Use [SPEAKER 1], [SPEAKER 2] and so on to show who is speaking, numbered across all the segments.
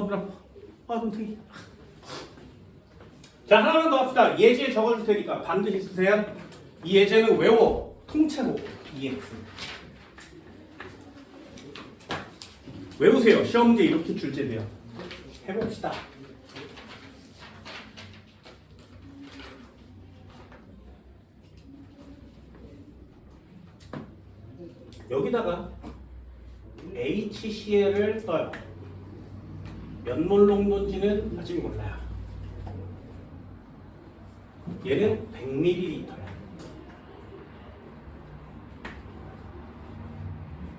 [SPEAKER 1] 눈 아파. 눈탱이. 자, 하나만 더 합시다. 예제 적어줄 테니까 반드시 쓰세요. 이 예제는 외워. 통째로 EX. 외우세요. 시험 문제 이렇게 출제돼요. 해봅시다. 여기다가 HCl을 써요. 몇 몰 농도인지는 아직 몰라요. 얘는 100ml야.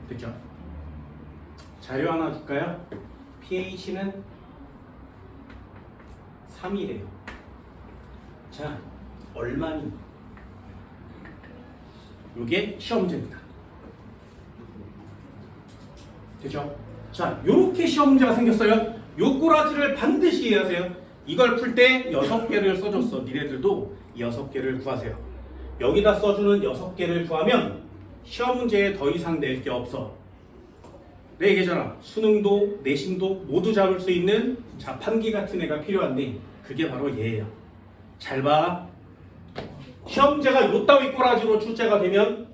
[SPEAKER 1] 됐죠? 자료 하나 줄까요? pH는 3이래요. 자, 얼마니? 요게 시험 문제입니다. 되죠? 자, 요렇게 시험 문제가 생겼어요. 요 꼬라지를 반드시 이해하세요. 이걸 풀 때 6개를 써줬어. 니네들도 6개를 구하세요. 여기다 써주는 6개를 구하면 시험 문제에 더 이상 낼 게 없어. 내 얘기잖아. 수능도 내신도 모두 잡을 수 있는 자판기 같은 애가 필요한데 그게 바로 얘예요. 잘 봐. 시험 문제가 요 따위 꼬라지로 출제가 되면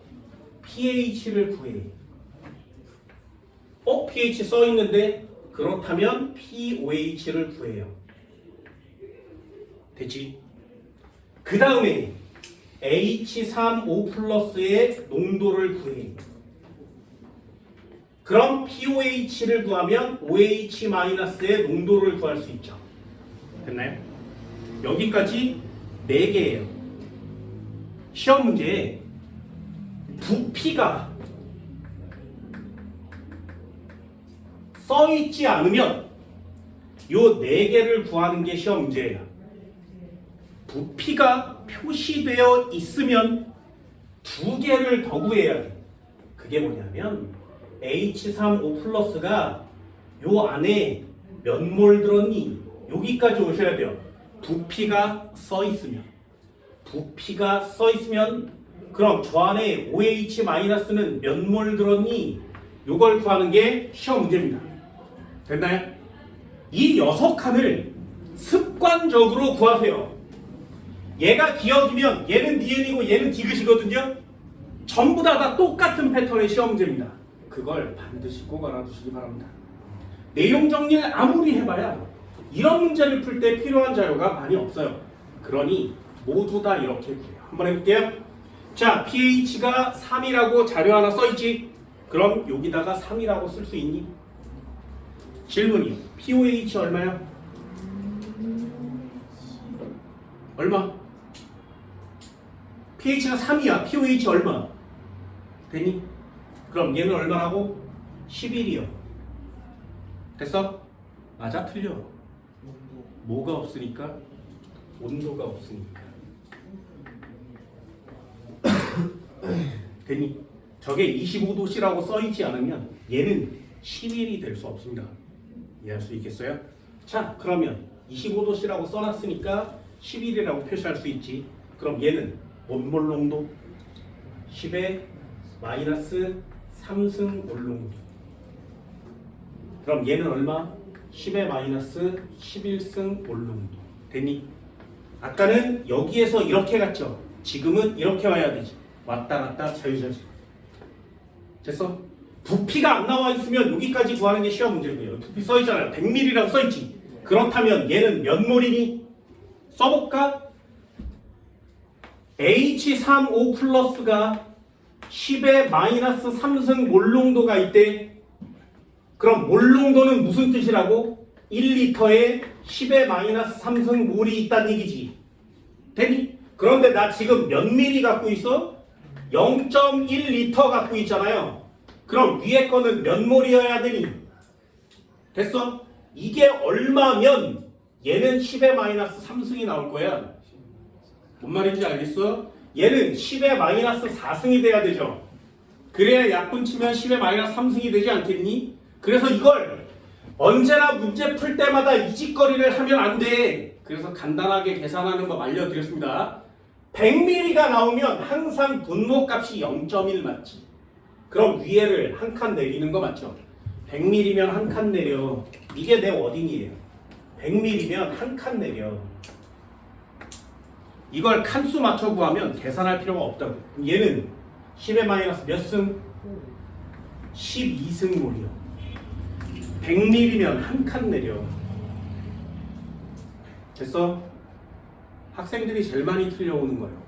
[SPEAKER 1] pH를 구해. pH 써 있는데 그렇다면 pOH를 구해요. 됐지? 그 다음에 H3O 플러스의 농도를 구해. 그럼 pOH를 구하면 OH-의 농도를 구할 수 있죠. 됐나요? 여기까지 4개예요. 시험 문제에 부피가 써있지 않으면 요 4개를 구하는 게 시험 문제예요. 부피가 표시되어 있으면 2개를 더 구해야 돼. 그게 뭐냐면 H3O 플러스가 요 안에 몇 몰 들었니? 여기까지 오셔야 돼요. 부피가 써있으면. 부피가 써있으면 그럼 저 안에 OH-는 몇 몰 들었니? 요걸 구하는 게 시험 문제입니다. 됐나요? 이 6칸을 습관적으로 구하세요. 얘가 기억이면 얘는 니은이고 얘는 디귿이거든요. 전부 다 똑같은 패턴의 시험 문제입니다. 그걸 반드시 꼭 알아두시기 바랍니다. 내용 정리를 아무리 해봐야 이런 문제를 풀 때 필요한 자료가 많이 없어요. 그러니 모두 다 이렇게 구해요. 한번 해볼게요. 자, pH가 3이라고 자료 하나 써있지? 그럼 여기다가 3이라고 쓸 수 있니? 질문이요. pOH 얼마야? 얼마? pH가 3이야. pOH 얼마? 되니? 그럼 얘는 얼마라고? 11이요. 됐어? 맞아? 틀려? 뭐가 없으니까? 온도가 없으니까. 되니? 저게 25도씨라고 써있지 않으면 얘는 11이 될 수 없습니다. 이해할 수 있겠어요? 자, 그러면 25도씨라고 써놨으니까 11이라고 표시할 수 있지. 그럼 얘는 뭔몰 농도? 10의 마이너스 3승 몰 농도. 그럼 얘는 얼마? 10의 마이너스 11승 몰 농도. 되니? 아까는 여기에서 이렇게 갔죠. 지금은 이렇게 와야 되지. 왔다 갔다 자유자재. 됐어? 부피가 안 나와 있으면 여기까지 구하는 게 시험 문제고요. 부피 써있잖아요. 100ml라고 써있지. 그렇다면 얘는 몇 몰이니? 써볼까? H3O 플러스가 10의 마이너스 3승 몰 농도가 있대. 그럼 몰 농도는 무슨 뜻이라고? 1리터에 10의 마이너스 3승 몰이 있다는 얘기지. 되니? 그런데 나 지금 몇 미리 갖고 있어? 0.1리터 갖고 있잖아요. 그럼 위에 거는 몇 몰이어야 되니? 됐어? 이게 얼마면 얘는 10의 마이너스 3승이 나올 거야. 뭔 말인지 알겠어? 얘는 10의 마이너스 4승이 돼야 되죠. 그래야 약분 치면 10의 마이너스 3승이 되지 않겠니? 그래서 이걸 언제나 문제 풀 때마다 이 짓거리를 하면 안 돼. 그래서 간단하게 계산하는 법 알려드렸습니다. 100ml가 나오면 항상 분모값이 0.1 맞지. 그럼 위에를 한 칸 내리는 거 맞죠? 100mm면 한 칸 내려. 이게 내 워딩이에요. 100mm면 한 칸 내려. 이걸 칸수 맞춰 구하면 계산할 필요가 없다고. 얘는 10의 마이너스 몇 승? 12승몰이요. 100mm면 한 칸 내려. 됐어? 학생들이 제일 많이 틀려오는 거예요.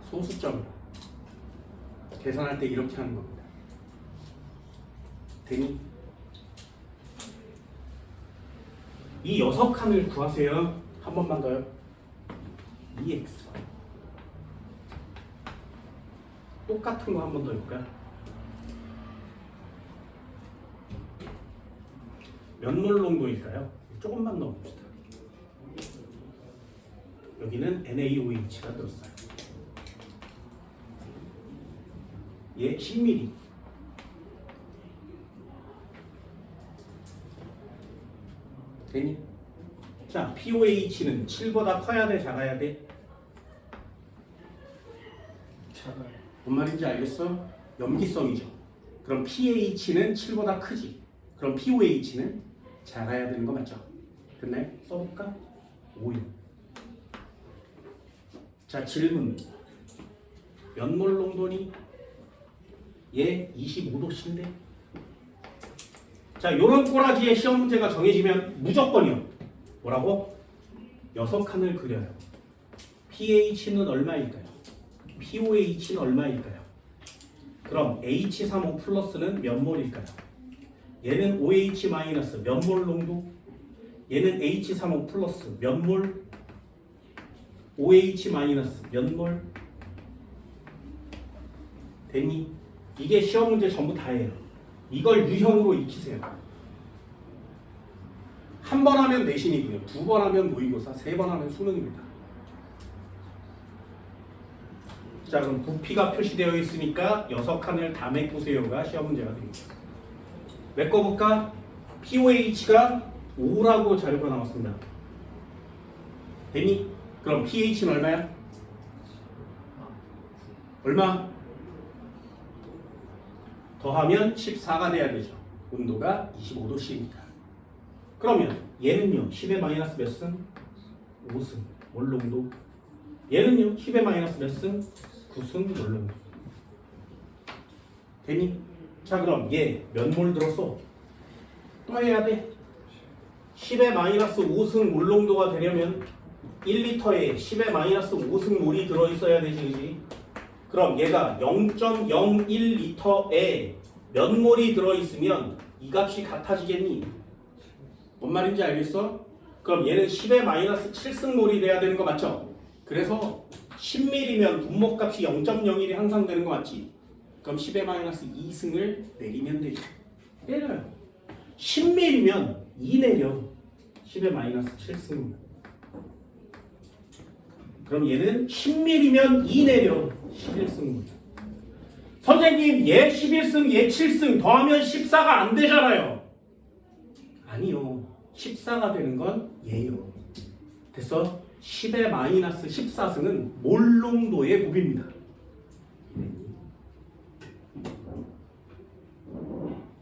[SPEAKER 1] 소수점. 계산할 때 이렇게 하는 겁니다. 되니? 이 6칸을 구하세요. 한 번만 더요. 2x. 똑같은 거 한 번 더 해볼까요? 몇 몰 농도일까요? 조금만 넣어봅시다. 여기는 NaOH가 들었어요. 얘 10ml. 되니? 자, POH는 7보다 커야 돼, 작아야 돼? 작아요. 뭔 말인지 알겠어? 염기성이죠. 그럼 pH는 7보다 크지. 그럼 POH는 작아야 되는 거 맞죠? 됐나요? 써볼까? 5요. 자, 질문. 몇 몰 농도니? 얘 25도씨인데? 자, 요런 꼬라지의 시험 문제가 정해지면 무조건이요. 뭐라고? 6칸을 그려요. pH는 얼마일까요? POH는 얼마일까요? 그럼 H35 플러스는 몇 몰일까요? 얘는 OH 마이너스 몇 몰 농도? 얘는 H35 플러스 몇 몰? OH 마이너스 몇 몰? 됐니? 이게 시험 문제 전부 다예요. 이걸 유형으로 익히세요. 한 번 하면 내신이고요. 2번 하면 모의고사, 3번 하면 수능입니다. 자, 그럼 부피가 표시되어 있으니까 6칸을 다 메꾸세요가 시험 문제가 됩니다. 메꿔볼까? POH가 5라고 자료가 나왔습니다. 됐니? 그럼 pH는 얼마야? 얼마? 더하면 14가 돼야 되죠. 온도가 25도씨니까. 그러면 얘는요. 10의 마이너스 몇 승? 5승. 몰농도. 얘는요. 10의 마이너스 몇 승? 9승. 몰농도. 되니? 자, 그럼 얘 몇 몰 들었어? 또 해야 돼. 10의 마이너스 5승 몰농도가 되려면 1리터에 10의 마이너스 5승 몰이 들어있어야 되지, 그지? 그럼 얘가 0.01리터에 몇 몰이 들어있으면 이 값이 같아지겠니? 뭔 말인지 알겠어? 그럼 얘는 10의 마이너스 7승몰이 돼야 되는 거 맞죠? 그래서 10ml면 분모값이 0.01이 항상 되는 거 맞지? 그럼 10의 마이너스 2승을 내리면 되죠. 내려요. 10ml면 2 내려. 10의 마이너스 7승. 그럼 얘는 10ml면 2 내려. 11승. 선생님, 얘 11승, 얘 7승 더하면 14가 안 되잖아요. 아니요. 14가 되는 건 얘요. 됐어? 10의 마이너스 14승은 몰농도의 곱입니다.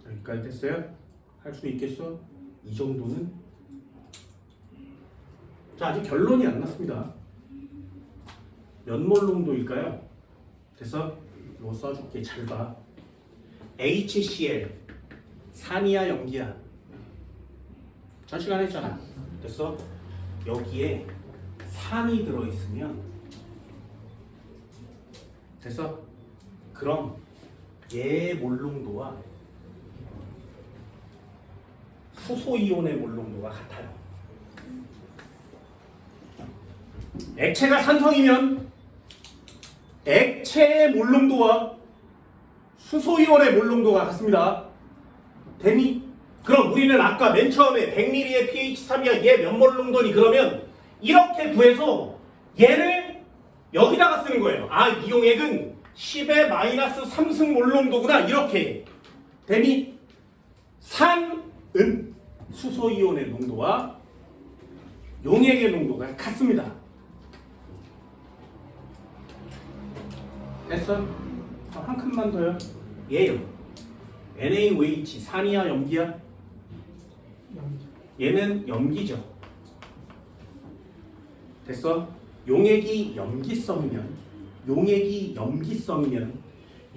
[SPEAKER 1] 여기까지 됐어요? 할 수 있겠어? 이 정도는? 자, 아직 결론이 안 났습니다. 몇 몰 농도일까요? 됐어? 이거 써줄게. 잘 봐. HCl 산이야 염기야? 전 시간에 했잖아. 됐어? 여기에 산이 들어있으면 됐어? 그럼 얘 몰농도와 수소이온의 몰농도가 같아요. 액체가 산성이면 액체의 몰농도와 수소이온의 몰농도가 같습니다. 되니? 그럼 우리는 아까 맨 처음에 100ml의 pH3이야 얘 몇 몰농도니? 그러면 이렇게 구해서 얘를 여기다가 쓰는 거예요. 아, 이 용액은 10의 마이너스 3승 몰농도구나. 이렇게. 되니? 산은 수소이온의 농도와 용액의 농도가 같습니다. 됐어? 한 칸만 더요. 얘요. NaOH 산이야 염기야? 얘는 염기죠. 됐어? 용액이 염기성이면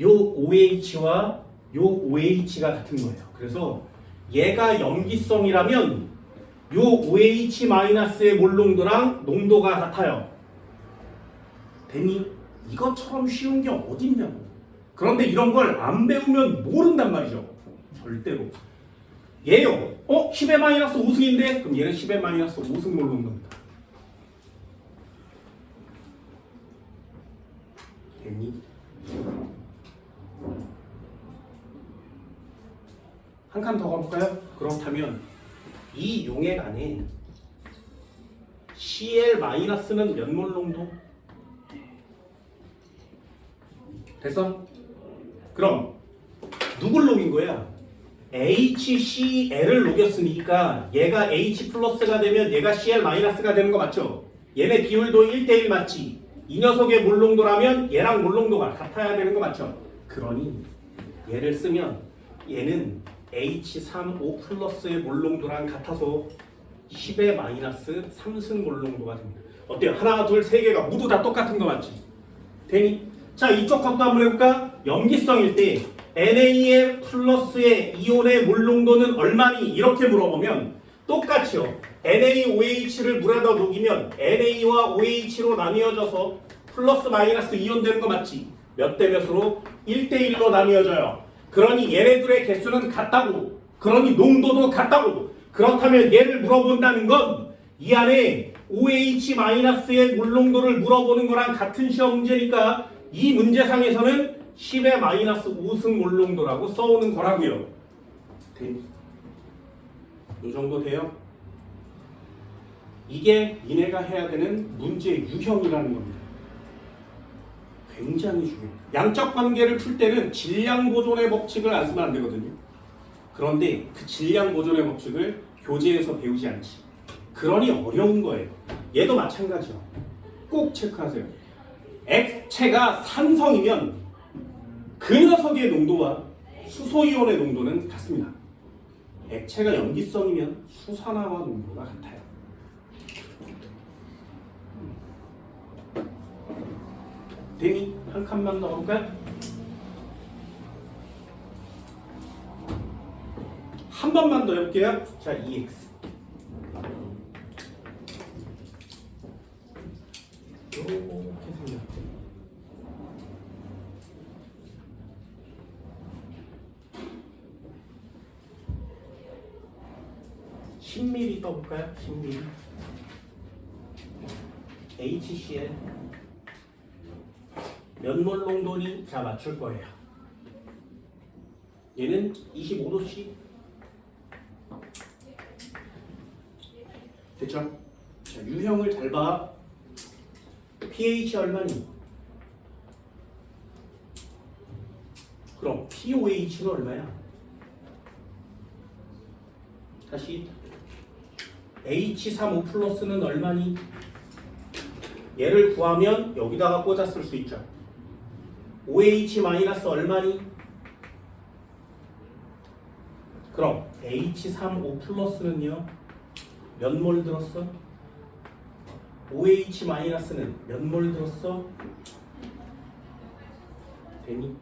[SPEAKER 1] 요 OH와 요 OH가 같은 거예요. 그래서 얘가 염기성이라면 요 OH-의 몰농도랑 농도가 같아요. 됐니? 이것처럼 쉬운 게 어딨냐고. 그런데 이런 걸 안 배우면 모른단 말이죠. 절대로. 얘요. 10의 마이너스 5승인데 그럼 얘는 10의 마이너스 5승 몰농도입니다. 됐니? 한 칸 더 가볼까요? 그렇다면 이 용액 안에 Cl-는 몇 몰 농도? 됐어? 그럼 누굴 녹인 거야? HCl을 녹였으니까 얘가 H 플러스가 되면 얘가 Cl 마이너스가 되는 거 맞죠? 얘네 비율도 1대1 맞지? 이 녀석의 몰 농도라면 얘랑 몰 농도가 같아야 되는 거 맞죠? 그러니 얘를 쓰면 얘는 H3O 플러스의 몰 농도랑 같아서 10의 마이너스 3승 몰 농도가 됩니다. 어때요? 하나, 둘, 세 개가 모두 다 똑같은 거 맞지? 되니? 자, 이쪽 것도 한번 해볼까? 염기성일 때 Na의 플러스의 이온의 몰 농도는 얼마니? 이렇게 물어보면 똑같이요. NaOH를 물에다 녹이면 Na와 OH로 나뉘어져서 플러스 마이너스 이온 되는 거 맞지? 몇 대 몇으로? 1대1로 나뉘어져요. 그러니 얘네들의 개수는 같다고. 그러니 농도도 같다고. 그렇다면 얘를 물어본다는 건 이 안에 OH-의 물 농도를 물어보는 거랑 같은 시험 문제니까 이 문제상에서는 10의 마이너스 5승 몰 농도라고 써오는 거라고요. 되니? 이 정도 돼요? 이게 니네가 해야 되는 문제 유형이라는 겁니다. 굉장히 중요해요. 양적 관계를 풀 때는 질량 보존의 법칙을 안 쓰면 안 되거든요. 그런데 그 질량 보존의 법칙을 교재에서 배우지 않지. 그러니 어려운 거예요. 얘도 마찬가지요. 꼭 체크하세요. 액체가 산성이면 그 녀석의 농도와 수소이온의 농도는 같습니다. 액체가 염기성이면 수산화와 농도가 같아요. 되니? 한 칸만 넣어볼까요? 한 번만 더 해볼게요. 자, EX. 이렇게 생겼죠. 10ml 떠볼까요? 10ml. HCl. 몇 몰 농도니? 자, 맞출 거예요. 얘는 25도씨. 됐죠? 자, 유형을 잘 봐. pH 얼마니? 그럼 pOH는 얼마야? 다시 H3O 플러스는 얼마니? 얘를 구하면 여기다가 꽂아 쓸 수 있죠. OH 마이너스 얼마니? 그럼 H3O 플러스는요? 몇 몰 들었어? OH 마이너스는 몇 몰 들었어? 되니?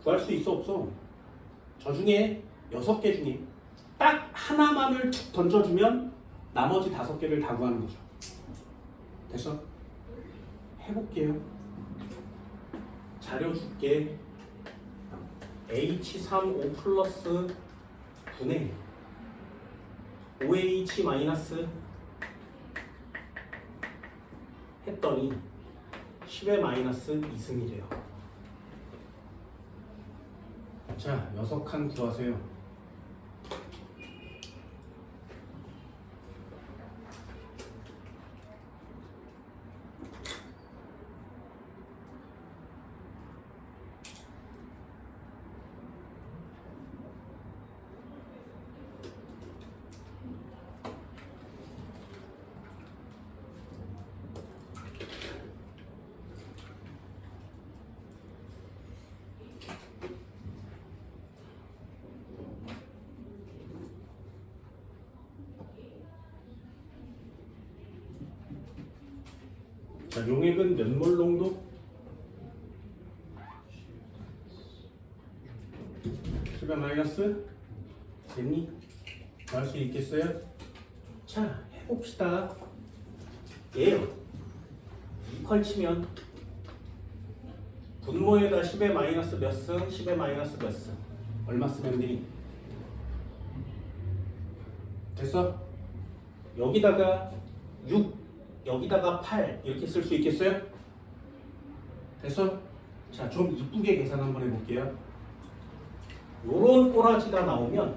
[SPEAKER 1] 구할 수 있어 없어? 저 중에 6개 중에 딱 하나만을 툭 던져주면 나머지 5개를 다 구하는 거죠. 됐어? 해볼게요. 자료 줄게. H3O 플러스 분의 OH 마이너스 했더니 10의 마이너스 2승이래요. 자, 6칸 구하세요. 자, 용액은 몇 몰 농도? 10의 마이너스? 됐니? 할 수 있겠어요? 자, 해봅시다. 얘요. 이퀄 치면 분모에다 10의 마이너스 몇 승? 10의 마이너스 몇 승? 얼마 쓰면 되니? 됐어? 여기다가 6, 여기다가 8 이렇게 쓸 수 있겠어요? 됐어? 자, 좀 이쁘게 계산 한번 해볼게요. 요런 꼬라지가 나오면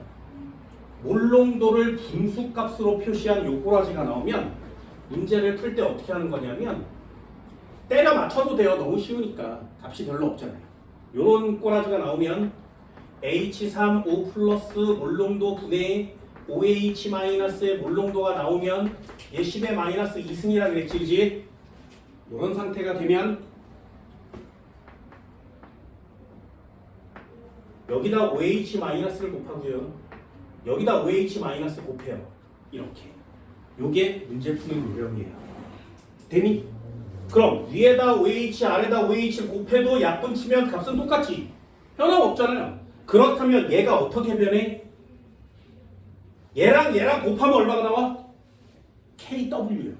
[SPEAKER 1] 몰농도를 분수값으로 표시한 요 꼬라지가 나오면 문제를 풀 때 어떻게 하는 거냐면 때려 맞춰도 돼요. 너무 쉬우니까 값이 별로 없잖아요. 요런 꼬라지가 나오면 H3O 플러스 몰농도 분의 OH-의 몰농도가 나오면 얘 10의 마이너스 2승이라 그랬지, 그지? 요런 상태가 되면 여기다 OH-를 곱하고요. 여기다 OH- 곱해요. 이렇게. 요게 문제 푸는 요령이에요. 되니? 그럼 위에다 OH, 아래다 OH 곱해도 약분 치면 값은 똑같지? 변화 없잖아요. 그렇다면 얘가 어떻게 변해? 얘랑 곱하면 얼마가 나와? KW요.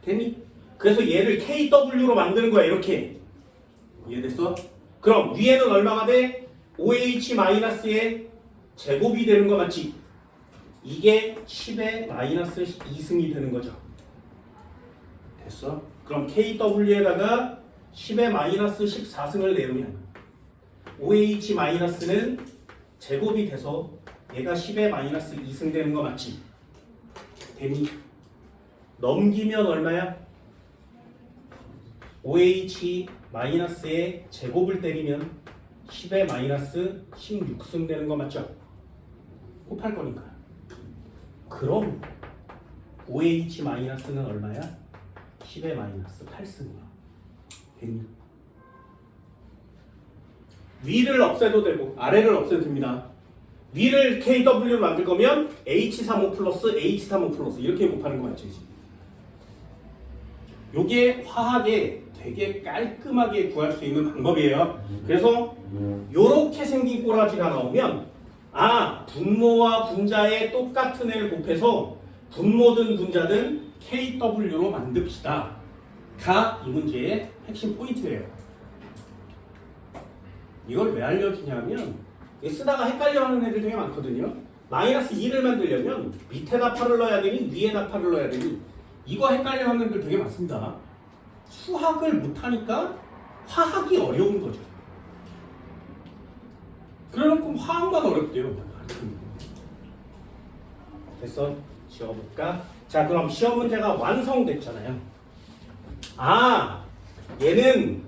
[SPEAKER 1] 되니? 그래서 얘를 KW로 만드는 거야, 이렇게. 이해됐어? 그럼 위에는 얼마가 돼? OH-의 제곱이 되는 거 맞지? 이게 10의 마이너스 2승이 되는 거죠. 됐어? 그럼 KW에다가 10의 마이너스 14승을 내우면 OH-는 제곱이 돼서 얘가 10의 마이너스 2승 되는 거 맞지? 되니? 넘기면 얼마야? OH-의 제곱을 때리면 10의 마이너스 16승 되는 거 맞죠? 곱할 거니까. 그럼 OH-는 얼마야? 10의 마이너스 8승이야. 됐니? 위를 없애도 되고 아래를 없애도 됩니다. 위를 KW로 만들 거면 H35 플러스 H35 플러스 이렇게 곱하는 거 맞죠? 요게 화학에 되게 깔끔하게 구할 수 있는 방법이에요. 그래서 요렇게 생긴 꼬라지가 나오면 분모와 분자의 똑같은 애를 곱해서 분모든 분자든 KW로 만듭시다. 가 이 문제의 핵심 포인트예요. 이걸 왜 알려주냐면 쓰다가 헷갈려하는 애들 되게 많거든요. 마이너스 2를 만들려면 밑에다 8을 넣어야 되니 위에다 8을 넣어야 되니 이거 헷갈려하는 애들 되게 많습니다. 수학을 못하니까 화학이 어려운 거죠. 그래놓고 화학만 어렵대요. 됐어? 지워볼까? 자, 그럼 시험 문제가 완성됐잖아요. 얘는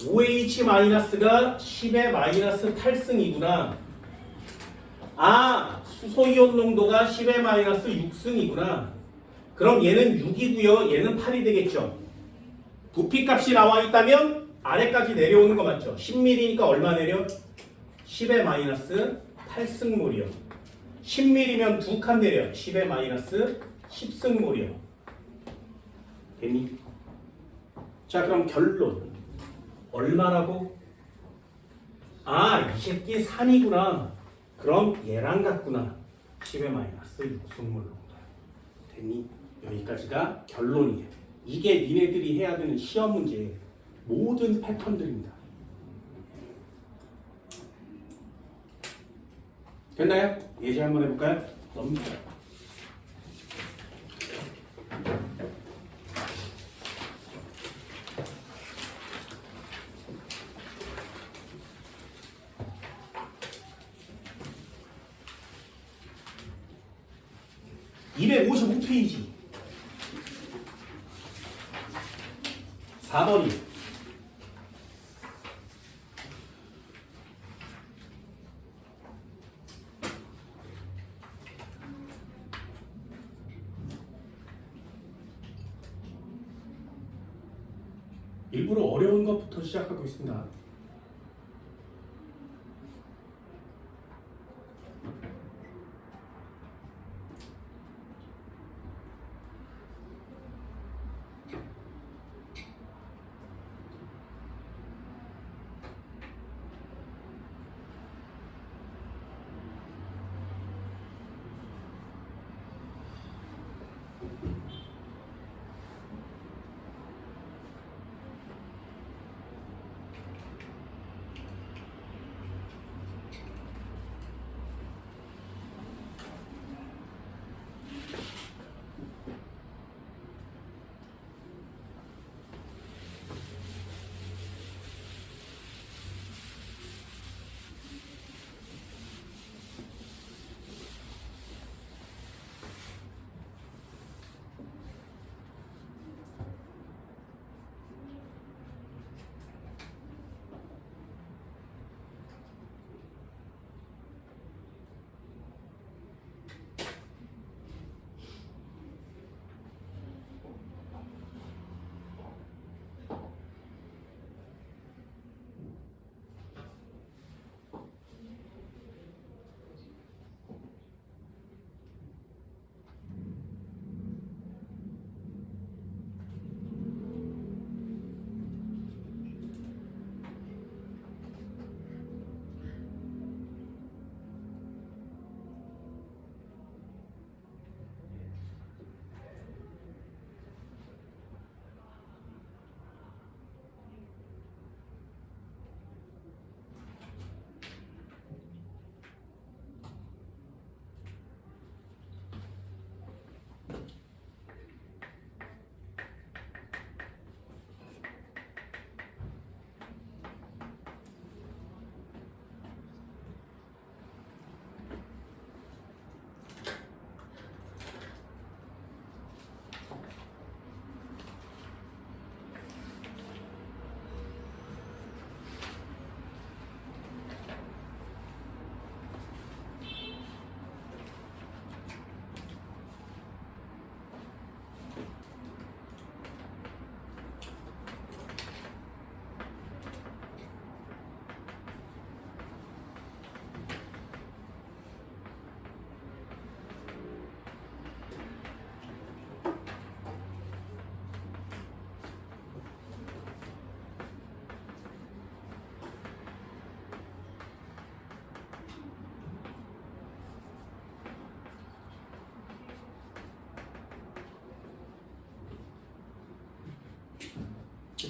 [SPEAKER 1] OH-가 10의 마이너스 8승이구나. 수소이온 농도가 10의 마이너스 6승이구나. 그럼 얘는 6이고요. 얘는 8이 되겠죠. 부피값이 나와 있다면 아래까지 내려오는 거 맞죠? 10ml니까 얼마 내려? 10의 마이너스 8승몰이요. 10ml면 2칸 내려. 10의 마이너스 10승몰이요. 됐니? 자, 그럼 결론. 얼마라고? 이 새끼 3이구나. 그럼 얘랑 같구나. 10의 마이너스 6승몰 정도. 됐니? 여기까지가 결론이에요. 이게 니네들이 해야 되는 시험 문제의 모든 패턴들입니다. 됐나요? 예제 한번 해볼까요? 넘겨요. (255페이지) 4번이 일부러 어려운 것부터 시작하고 있습니다.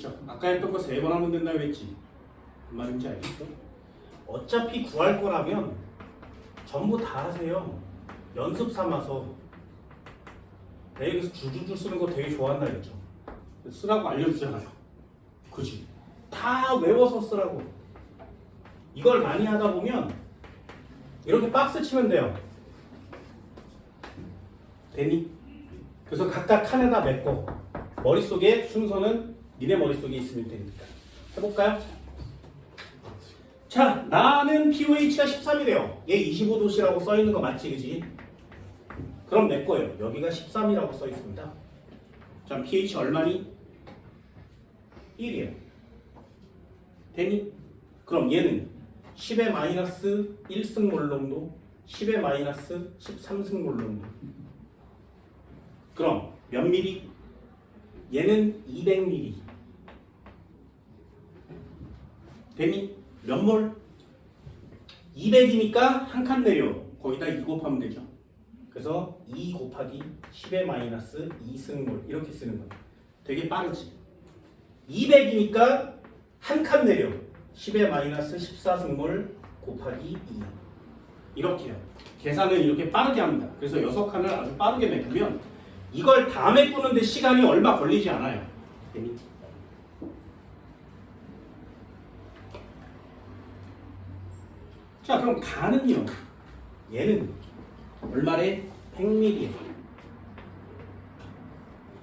[SPEAKER 2] 보시죠. 아까 했던 거 3번 하면 된다 그랬지. 무슨 말인지 알겠어?
[SPEAKER 1] 어차피 구할 거라면 전부 다 하세요. 연습 삼아서. 내가 여기서 줄줄줄 쓰는 거 되게 좋아한다 했죠.
[SPEAKER 2] 쓰라고 알려주잖아요. 그지?
[SPEAKER 1] 다 외워서 쓰라고. 이걸 많이 하다 보면 이렇게 박스 치면 돼요. 되니? 그래서 각각 칸에다 메꿔. 머릿속에 순서는 니네 머릿속에 있으면 되니까. 해볼까요? 자, 나는 pOH가 13이래요. 얘 25도씨라고 써있는 거 맞지, 그지? 그럼 내 거예요. 여기가 13이라고 써있습니다. 자, pH 얼마니? 1이에요. 되니? 그럼 얘는 10의 마이너스 1승몰 농도, 10의 마이너스 13승몰 농도. 그럼 몇 미리? 얘는 200ml. 되니? 몇 몰? 200이니까 한 칸 내려.
[SPEAKER 2] 거기다 2 곱하면 되죠.
[SPEAKER 1] 그래서 2 곱하기 10의 마이너스 2승몰 이렇게 쓰는 거야. 되게 빠르지? 200이니까 한 칸 내려. 10의 마이너스 14승몰 곱하기 2. 이렇게요.
[SPEAKER 2] 계산을 이렇게 빠르게 합니다. 그래서 6칸을 아주 빠르게 메꾸면
[SPEAKER 1] 이걸 다 메꾸는데 시간이 얼마 걸리지 않아요. 되니?
[SPEAKER 2] 자, 그럼 가는요.
[SPEAKER 1] 얘는 얼마래? 100ml에.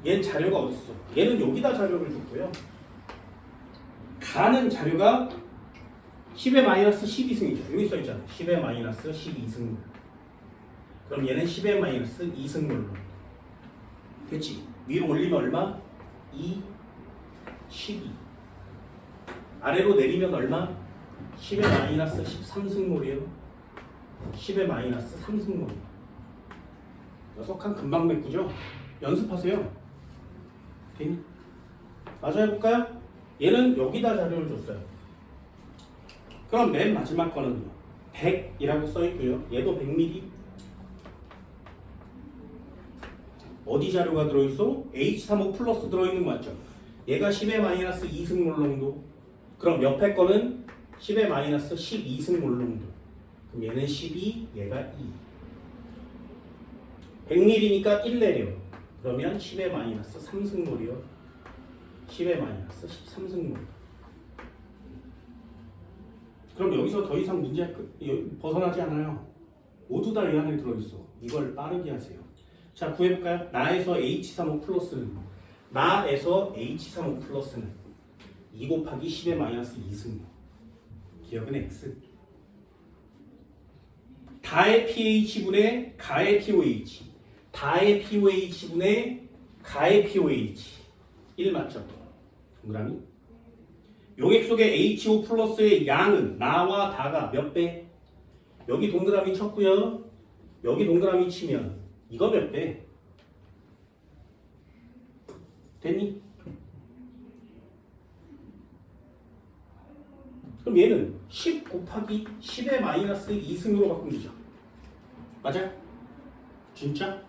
[SPEAKER 1] 얘는 자료가 어딨어? 얘는 여기다 자료를 줬고요. 가는 자료가 10의 마이너스 12승이죠. 여기 써있잖아. 10의 마이너스 12승. 그럼 얘는 10의 마이너스 2승물로. 됐지? 위로 올리면 얼마? 2, 12. 아래로 내리면 얼마? 10의 마이너스 13승물이에요. 10의 마이너스 3승물. 6칸 금방 메꾸죠? 연습하세요. 됐니? 마저 해볼까요? 얘는 여기다 자료를 줬어요.
[SPEAKER 2] 그럼 맨 마지막 거는요.
[SPEAKER 1] 100이라고 써있고요. 얘도 100ml. 어디 자료가 들어있어? H35 플러스 들어있는 거 맞죠? 얘가 10의 마이너스 2승몰 농도. 그럼 옆에 거는 10의 마이너스 12승몰 농도. 그럼 얘는 12, 얘가 2. 100ml니까 1 내려. 그러면 10의 마이너스 3승몰이요. 10의 마이너스 13승몰.
[SPEAKER 2] 그럼 여기서 더 이상 문제 벗어나지 않아요. 모두 다 이 안에 들어있어. 이걸 빠르게 하세요.
[SPEAKER 1] 자, 구해볼까요? 나에서 H35 플러스는 나에서 H35 플러스는 2 곱하기 10의 마이너스 2승. 기억은 X. 다의 pH분의 가의 pOH. 다의 pOH분의 가의 pOH. 1 맞죠? 동그라미. 용액 속의 HO 플러스의 양은 나와 다가 몇 배? 여기 동그라미 쳤고요. 여기 동그라미 치면 이거 몇 배? 됐니? 그럼 얘는 10 곱하기 10의 마이너스 2승으로 바꾸면 맞아? 진짜?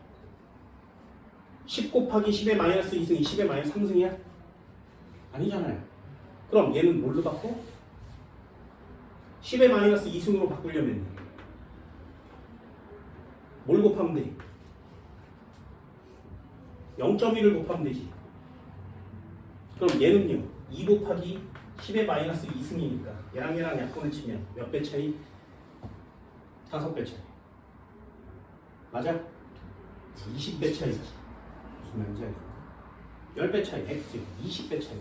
[SPEAKER 1] 10 곱하기 10의 마이너스 2승이 10의 마이너스 3승이야? 아니잖아요. 그럼 얘는 뭘로 바꿔? 10의 마이너스 2승으로 바꾸려면 뭘 곱하면 돼? 0.1을 곱하면 되지. 그럼 얘는요. 2 곱하기 10의 마이너스 2승이니까 얘랑 약분을 치면 몇 배 차이? 5배 차이. 맞아? 20배 차이지. 무슨 말인지 알죠? 10배 차이, X요. 20배 차이.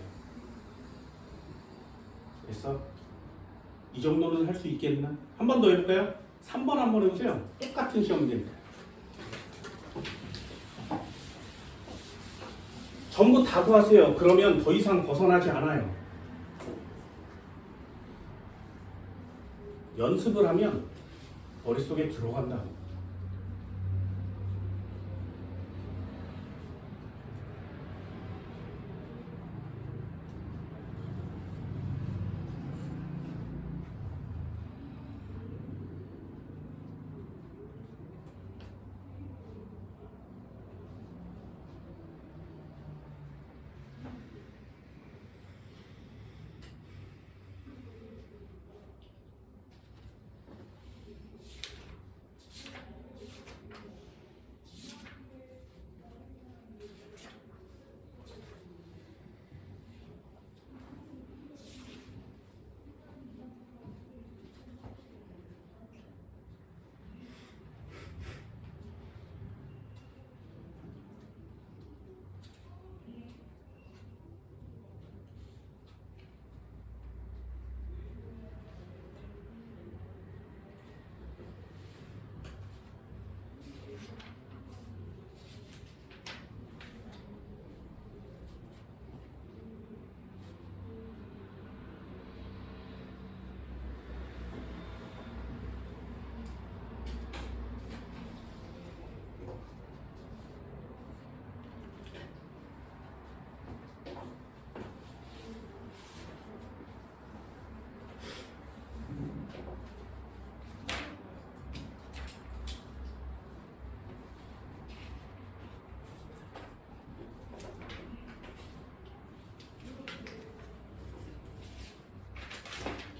[SPEAKER 1] 됐어? 이 정도는 할 수 있겠나? 한 번 더 해볼까요? 3번 한번 해보세요. 똑같은 시험입니다. 전부 다 구하세요. 그러면 더 이상 벗어나지 않아요. 연습을 하면 머릿속에 들어간다고.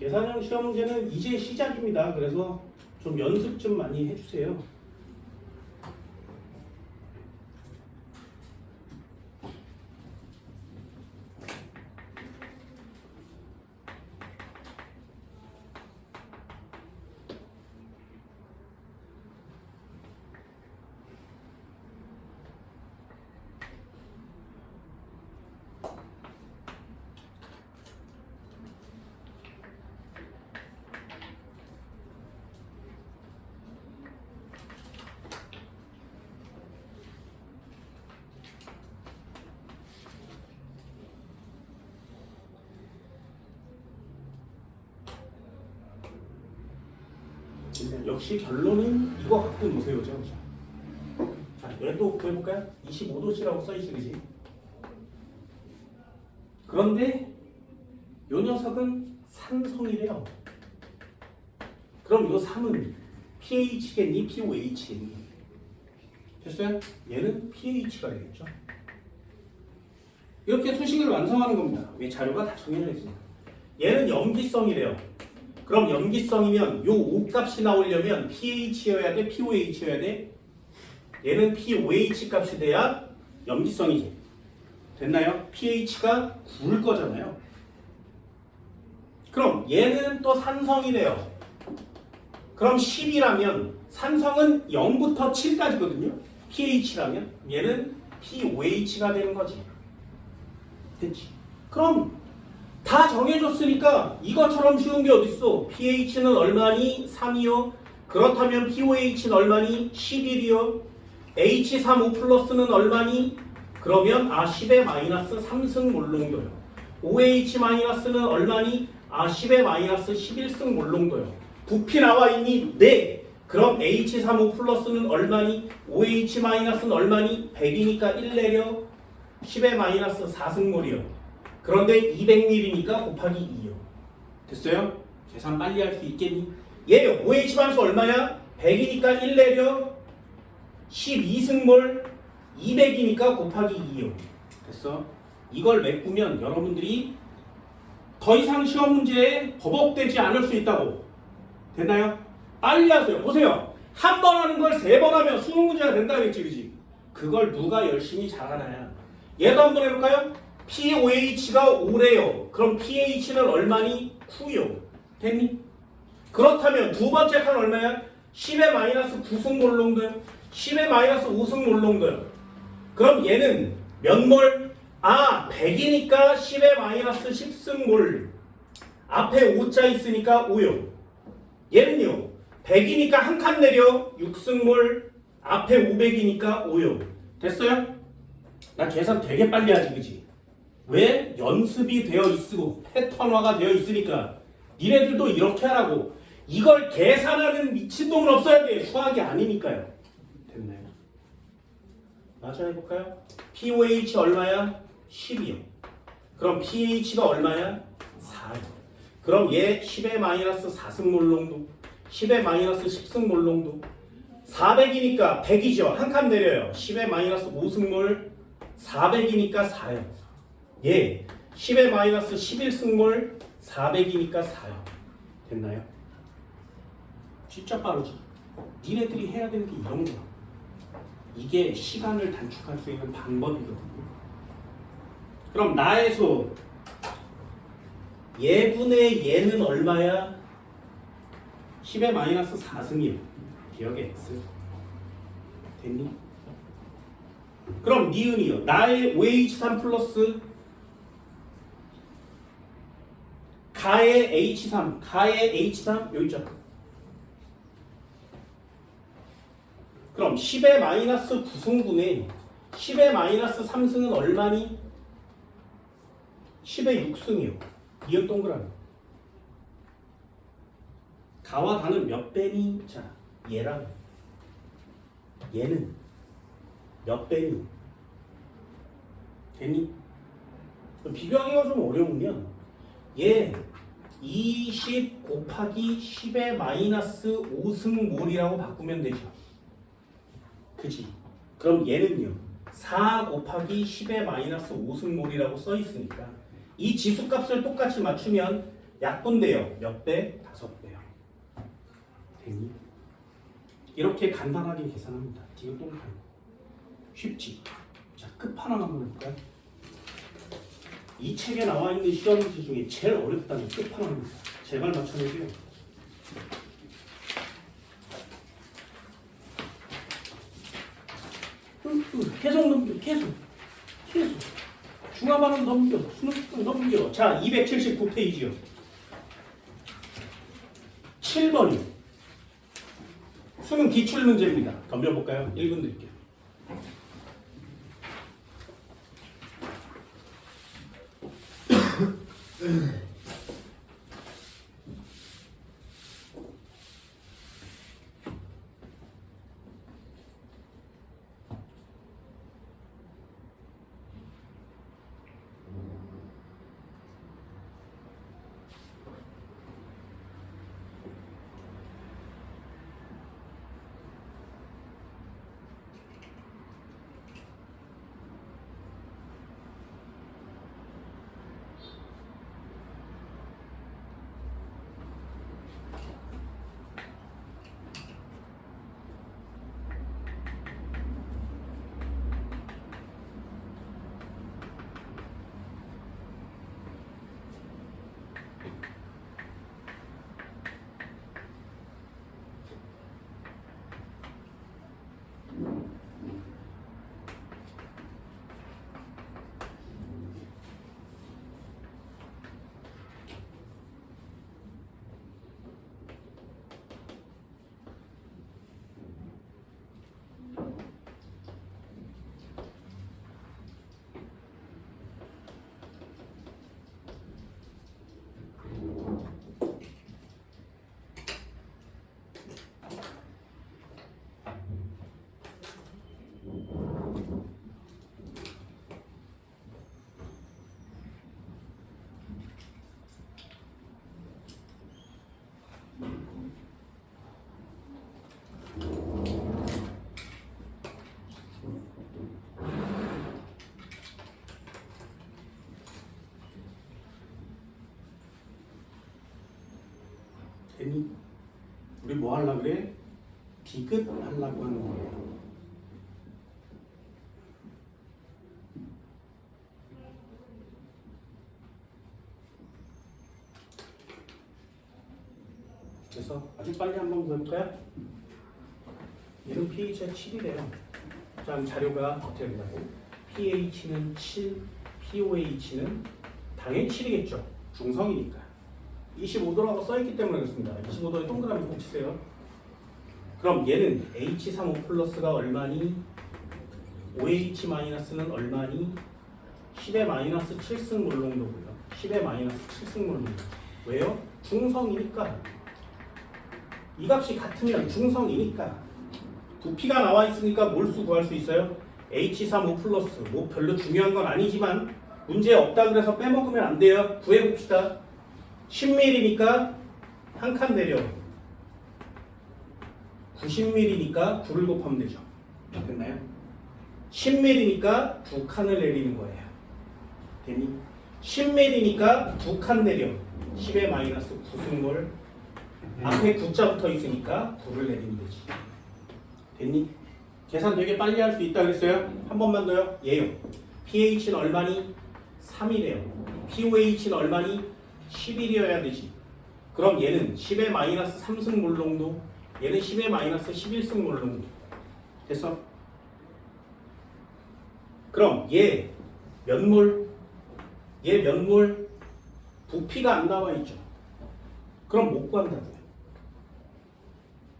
[SPEAKER 2] 계산형 시험 문제는 이제 시작입니다. 그래서 좀 연습 좀 많이 해주세요. 역시 결론은 이거 갖고 노세요. 자, 얘도 구해볼까요? 25도씨라고 써있지, 그지? 그런데 요 녀석은 산성이래요. 그럼 요 3은 pH겠니? pOH겠니? 됐어요? 얘는 pH가 되겠죠. 이렇게 수식을 완성하는 겁니다. 왜 자료가 다 정해져 있습니다. 얘는 염기성이래요. 그럼 염기성이면 요 O 값이 나오려면 pH여야 돼? pOH여야 돼? 얘는 pOH 값이 돼야 염기성이지. 됐나요? pH가 9일 거잖아요. 그럼 얘는 또 산성이래요. 그럼 10이라면 산성은 0부터 7까지거든요. pH라면 얘는 pOH가 되는 거지. 됐지? 그럼 다 정해줬으니까 이것처럼 쉬운 게 어딨어. pH는 얼마니? 3이요. 그렇다면 pOH는 얼마니? 11이요. H35 플러스는 얼마니? 그러면 10의 마이너스 3승 몰롱도요. OH-는 얼마니? 10의 마이너스 11승 몰롱도요. 부피 나와 있니? 네. 그럼 H35 플러스는 얼마니? OH-는 얼마니? 100이니까 1 내려 10의 마이너스 4승몰이요. 그런데 200ml니까 곱하기 2요. 됐어요? 계산 빨리 할 수 있겠니? 얘요. OH 반수 얼마야? 100이니까 1 내려 12승몰 200이니까 곱하기 2요. 됐어? 이걸 메꾸면 여러분들이 더 이상 시험 문제에 버벅대지 않을 수 있다고. 됐나요? 빨리 하세요. 보세요. 한 번 하는 걸 3번 하면 수능 문제가 된다 그랬지, 그지? 그걸 누가 열심히 잘하나야. 얘도 한번 해볼까요? pOH가 5래요. 그럼 pH는 얼마니? 9요. 됐니? 그렇다면 두 번째 칸 얼마야? 10의 마이너스 9승 몰롱도요. 10의 마이너스 5승 몰롱도요. 그럼 얘는 몇 몰? 100이니까 10의 마이너스 10승 몰. 앞에 5자 있으니까 5요. 얘는요. 100이니까 한 칸 내려 6승 몰. 앞에 500이니까 5요. 됐어요? 나 계산 되게 빨리 하지, 그지? 왜? 연습이 되어 있고 패턴화가 되어 있으니까. 니네들도 이렇게 하라고. 이걸 계산하는 미친놈은 없어야 돼. 수학이 아니니까요. 됐나요? 마저 해볼까요? pOH 얼마야? 10이요. 그럼 pH가 얼마야? 4요. 그럼 얘 10의 마이너스 4승 몰롱도, 10의 마이너스 10승 몰롱도. 400이니까 100이죠. 한 칸 내려요. 10의 마이너스 5승 몰 400이니까 4요. 예, 10의 마이너스 11승몰 400이니까 4요. 됐나요? 진짜 빠르지? 니네들이 해야 되는 게 이런 거야. 이게 시간을 단축할 수 있는 방법이거든요. 그럼 나에서 얘분의 얘는 얼마야? 10의 마이너스 4승이요. 기억에 X. 됐니? 그럼 니은이요. 나의 OH3 플러스 가의 H3, 가의 H3 여기 있죠. 그럼 10의 마이너스 9승분의 10의 마이너스 3승은 얼마니? 10의 6승이요. 이은 동그라미. 가와 다는 몇 배니? 자, 얘랑 얘는 몇 배니? 되니? 비교하기가 좀 어려우면 얘 20 곱하기 10의 마이너스 5승몰이라고 바꾸면 되죠. 그치? 그럼 얘는요 4 곱하기 10의 마이너스 5승몰이라고 써있으니까 이 지수값을 똑같이 맞추면 약분돼요. 몇 배? 5배요. 됐니? 이렇게 간단하게 계산합니다. 디귿동판. 쉽지? 자, 끝판왕 한번 해볼까요? 이 책에 나와 있는 시험 문제 중에 제일 어렵다는 끝판왕입니다. 제발 맞춰내세요. 계속 넘겨, 계속. 중화반응 넘겨, 수능 넘겨. 자, 279페이지요. 7번이 수능 기출문제입니다. 덤벼볼까요? 1분 드릴게요. 괜히 우리 뭐 하려고 그래? 디귿 하려고 하는 거예요. 그래서 아주 빨리 한번 볼까요? 얘는 pH가 7이래요. 자, 그럼 자료가 어떻게 된다고? pH는 7, pOH는 당연히 7이겠죠. 중성이니까. 25도라고 써있기 때문에 그렇습니다. 25도에 동그라미 꼭 치세요. 그럼 얘는 H35 플러스가 얼마니? OH 마이너스는 얼마니? 10의 마이너스 7승 몰롱도고요. 10의 마이너스 7승 몰롱도. 왜요? 중성이니까. 이 값이 같으면 중성이니까. 부피가 나와 있으니까 몰수 구할 수 있어요. H35 플러스. 뭐 별로 중요한 건 아니지만 문제 없다 그래서 빼먹으면 안 돼요. 구해봅시다. 10mm니까 한 칸 내려. 90mm니까 9를 곱하면 되죠. 됐나요? 10mm니까 두 칸을 내리는 거예요. 됐니? 10mm니까 두 칸 내려. 10의 마이너스 9승몰. 앞에 9자 붙어 있으니까 9를 내리면 되지. 됐니? 계산 되게 빨리 할 수 있다 그랬어요? 한 번만 더요. 얘요. pH는 얼마니? 3이래요. pOH는 얼마니? 11이어야 되지. 그럼 얘는 10의 마이너스 3승 몰롱도, 얘는 10의 마이너스 11승 몰롱도. 됐어? 그럼 얘 몇 몰? 얘 몇 몰? 부피가 안 나와 있죠. 그럼 못 구한다고요.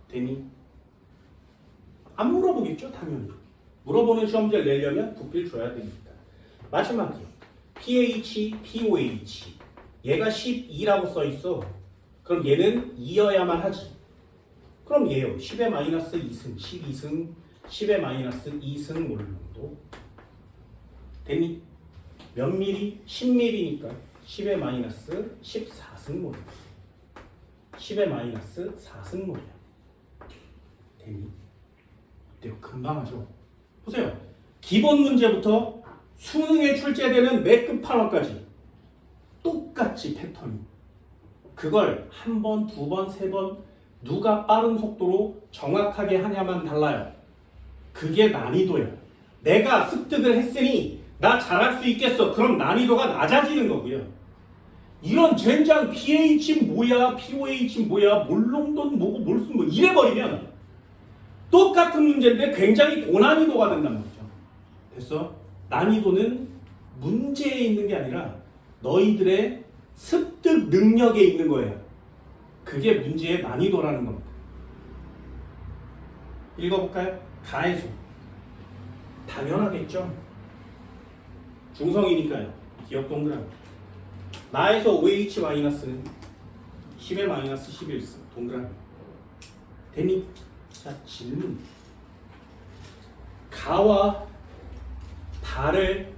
[SPEAKER 2] 되니? 안 물어보겠죠, 당연히. 물어보는 시험지를 내려면 부피를 줘야 되니까. 마지막이요. pH, pOH. 얘가 12라고 써 있어. 그럼 얘는 2여야만 하지. 그럼 얘요. 10의 마이너스 2승, 12승, 10의 마이너스 2승 몰롱도. 됐니? 몇 미리? 10mm니까 10의 마이너스 14승 몰롱. 10의 마이너스 4승 몰롱. 됐니? 어때요? 금방 하죠? 보세요. 기본 문제부터 수능에 출제되는 매 끝판왕까지 똑같이 패턴이 그걸 한 번, 두 번, 세 번 누가 빠른 속도로 정확하게 하냐만 달라요. 그게 난이도야. 내가 습득을 했으니 나 잘할 수 있겠어. 그럼 난이도가 낮아지는 거고요. 이런 젠장 pH 뭐야, pOH 뭐야, 몰롱돈 뭐고 몰수 뭐 이래버리면 똑같은 문제인데 굉장히 고난이도가 된단 말이죠. 됐어? 난이도는 문제에 있는 게 아니라 너희들의 습득 능력에 있는 거예요. 그게 문제의 난이도라는 겁니다. 읽어볼까요? 가해소. 당연하겠죠. 중성이니까요. 기억 동그라미. 나에서 OH-는 10의 마이너스 11승. 동그라미. 되니? 자, 질문. 가와 달을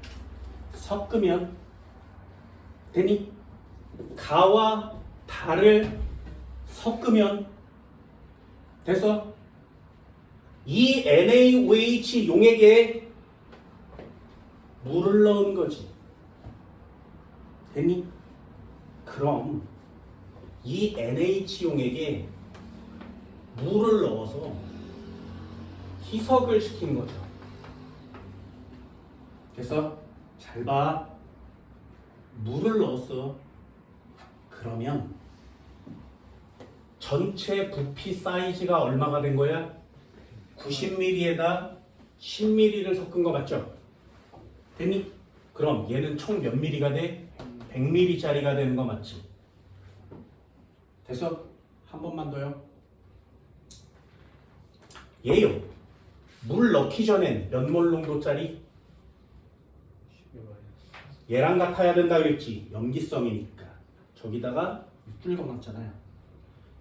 [SPEAKER 2] 섞으면 되니? 가와 달을 섞으면 돼서 이 NaOH 용액에 물을 넣은 거지. 됐니? 그럼 이 NH 용액에 물을 넣어서 희석을 시킨 거죠. 그래서 잘 봐. 물을 넣었어. 그러면 전체 부피 사이즈가 얼마가 된 거야? 90ml에다 10ml를 섞은 거 맞죠? 됐니? 그럼 얘는 총 몇 ml가 돼? 100ml짜리가 되는 거 맞지? 됐어? 한 번만 더요. 얘요. 물 넣기 전엔 몇 몰 농도짜리? 얘랑 같아야 된다 그랬지. 염기성이니까. 저기다가 줄 넣어놨잖아요.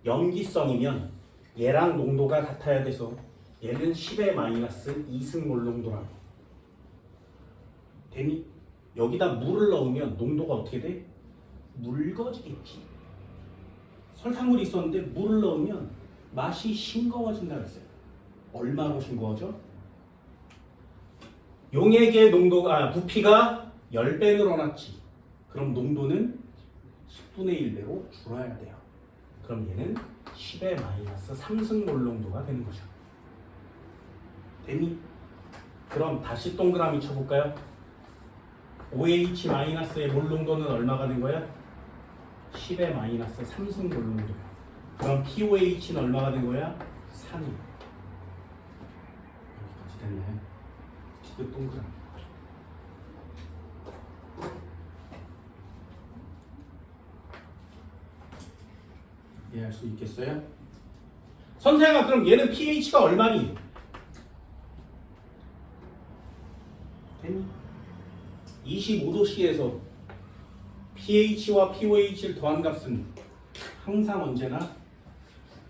[SPEAKER 2] 염기성이면 얘랑 농도가 같아야 돼서 얘는 10의 마이너스 2승몰 농도라고. 되니? 여기다 물을 넣으면 농도가 어떻게 돼? 묽어지겠지. 설탕물이 있었는데 물을 넣으면 맛이 싱거워진다 그랬어요. 얼마로 싱거워져? 용액의 농도가 부피가 10배 늘어났지. 그럼 농도는 10분의 1배로 줄어야 돼요. 그럼 얘는 10의 마이너스 3승몰 농도가 되는 거죠. 되니? 그럼 다시 동그라미 쳐볼까요? OH-의 몰 농도는 얼마가 된 거야? 10의 마이너스 3승몰 농도야. 그럼 POH는 얼마가 된 거야? 3이. 여기까지 됐네. 지금 동그라미. 이해할 수 있겠어요? 선생아, 그럼 얘는 pH가 얼마니? 됐니? 25도씨에서 pH와 pOH를 더한 값은 항상 언제나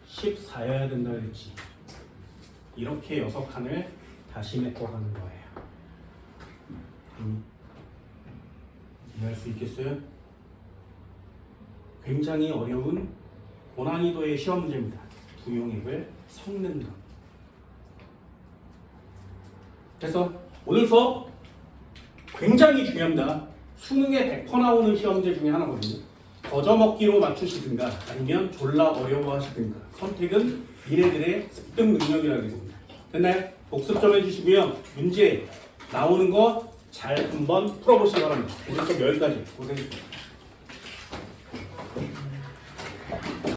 [SPEAKER 2] 14여야 된다 그랬지. 이렇게 6칸을 다시 메꿔가는 거예요. 이해할 수 있겠어요? 굉장히 어려운 고난이도의 시험 문제입니다. 두 용액을 섞는 것. 그래서 오늘 수업 굉장히 중요합니다. 수능에 100% 나오는 시험 문제 중에 하나거든요. 거저먹기로 맞추시든가 아니면 졸라 어려워하시든가 선택은 니네들의 습득 능력이라고 됩니다. 됐나요? 복습 좀 해주시고요. 문제 나오는 거 잘 한번 풀어보시기 바랍니다. 오늘 수업 여기까지. 고생했습니다.